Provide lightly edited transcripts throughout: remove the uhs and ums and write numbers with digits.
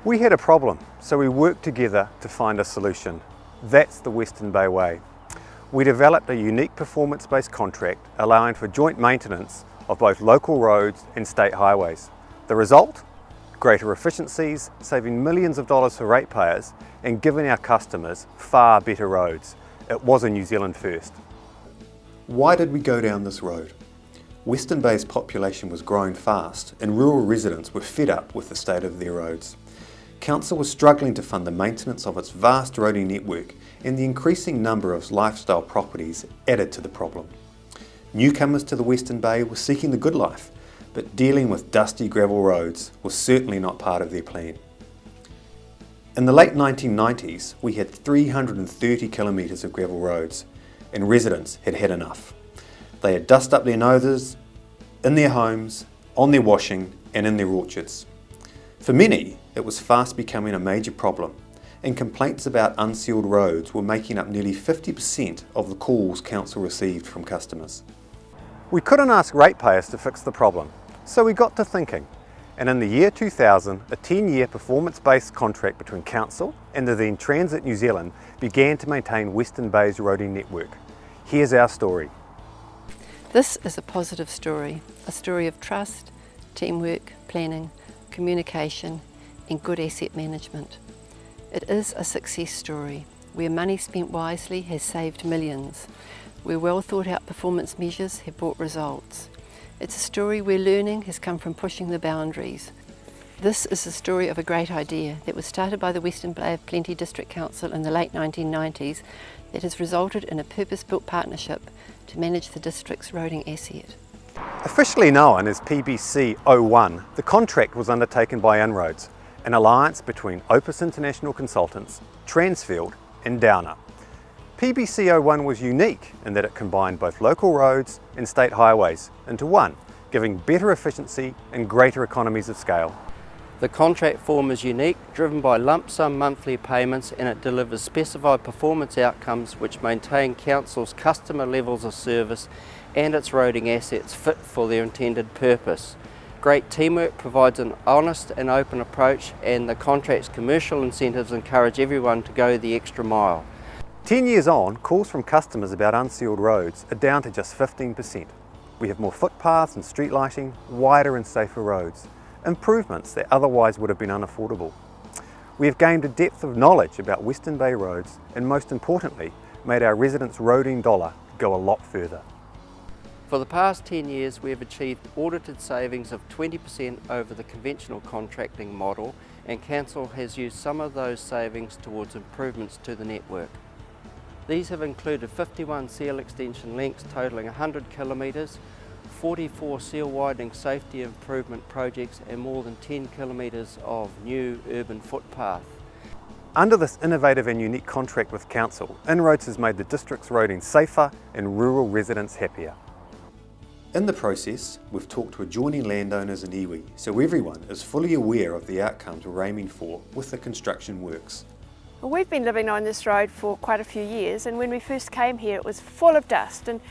We had a problem, so we worked together to find a solution. That's the Western Bay way. We developed a unique performance-based contract allowing for joint maintenance of both local roads and state highways. The result? Greater efficiencies, saving millions of dollars for ratepayers and giving our customers far better roads. It was a New Zealand first. Why did we go down this road? Western Bay's population was growing fast and rural residents were fed up with the state of their roads. Council was struggling to fund the maintenance of its vast roading network, and the increasing number of lifestyle properties added to the problem. Newcomers to the Western Bay were seeking the good life, but dealing with dusty gravel roads was certainly not part of their plan. In the late 1990s, we had 330 kilometres of gravel roads, and residents had had enough. They had dust up their noses, in their homes, on their washing, and in their orchards. For many, it was fast becoming a major problem, and complaints about unsealed roads were making up nearly 50% of the calls Council received from customers. We couldn't ask ratepayers to fix the problem, so we got to thinking, and in the year 2000, a 10-year performance-based contract between Council and the then Transit New Zealand began to maintain Western Bay's roading network. Here's our story. This is a positive story, a story of trust, teamwork, planning, communication and good asset management. It is a success story where money spent wisely has saved millions, where well thought out performance measures have brought results. It's a story where learning has come from pushing the boundaries. This is the story of a great idea that was started by the Western Bay of Plenty District Council in the late 1990s that has resulted in a purpose-built partnership to manage the district's roading asset. Officially known as PBC 01, the contract was undertaken by Inroads, an alliance between Opus International Consultants, Transfield and Downer. PBC 01 was unique in that it combined both local roads and state highways into one, giving better efficiency and greater economies of scale. The contract form is unique, driven by lump sum monthly payments, and it delivers specified performance outcomes which maintain Council's customer levels of service and its roading assets fit for their intended purpose. Great teamwork provides an honest and open approach, and the contract's commercial incentives encourage everyone to go the extra mile. 10 years on, calls from customers about unsealed roads are down to just 15%. We have more footpaths and street lighting, wider and safer roads, improvements that otherwise would have been unaffordable. We have gained a depth of knowledge about Western Bay roads and, most importantly, made our residents' roading dollar go a lot further. For the past 10 years, we have achieved audited savings of 20% over the conventional contracting model, and Council has used some of those savings towards improvements to the network. These have included 51 seal extension links totalling 100 kilometres, 44 seal widening safety improvement projects and more than 10 kilometres of new urban footpath. Under this innovative and unique contract with Council, Inroads has made the district's roading safer and rural residents happier. In the process, we've talked to adjoining landowners in iwi, so everyone is fully aware of the outcomes we're aiming for with the construction works. Well, we've been living on this road for quite a few years, and when we first came here it was full of dust, and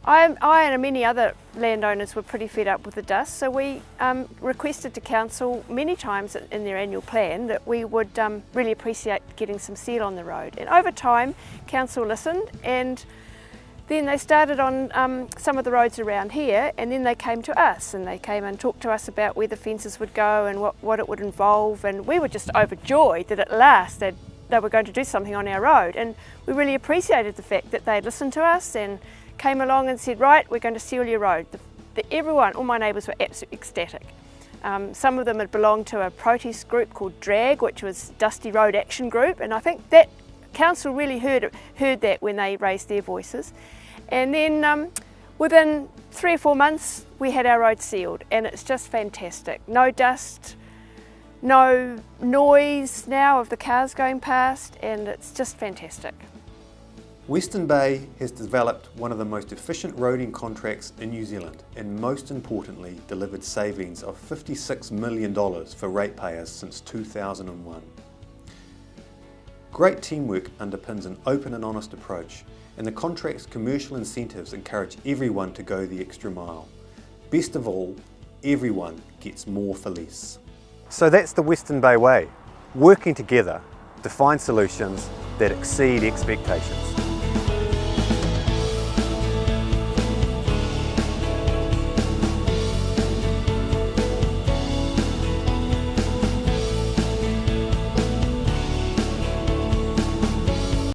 I and many other landowners were pretty fed up with the dust, so we requested to Council many times in their annual plan that we would really appreciate getting some seal on the road. And over time Council listened, and then they started on some of the roads around here, and then they came to us and they came and talked to us about where the fences would go and what it would involve, and we were just overjoyed that at last they were going to do something on our road. And we really appreciated the fact that they listened to us and came along and said, right, we're going to seal your road. Everyone, all my neighbours were absolutely ecstatic. Some of them had belonged to a protest group called DRAG, which was Dusty Road Action Group, and I think that Council really heard that when they raised their voices. And then within 3 or 4 months we had our road sealed, and it's just fantastic. No dust, no noise now of the cars going past, and it's just fantastic. Western Bay has developed one of the most efficient roading contracts in New Zealand, and most importantly delivered savings of $56 million for ratepayers since 2001. Great teamwork underpins an open and honest approach, and the contract's commercial incentives encourage everyone to go the extra mile. Best of all, everyone gets more for less. So that's the Western Bay way, working together to find solutions that exceed expectations.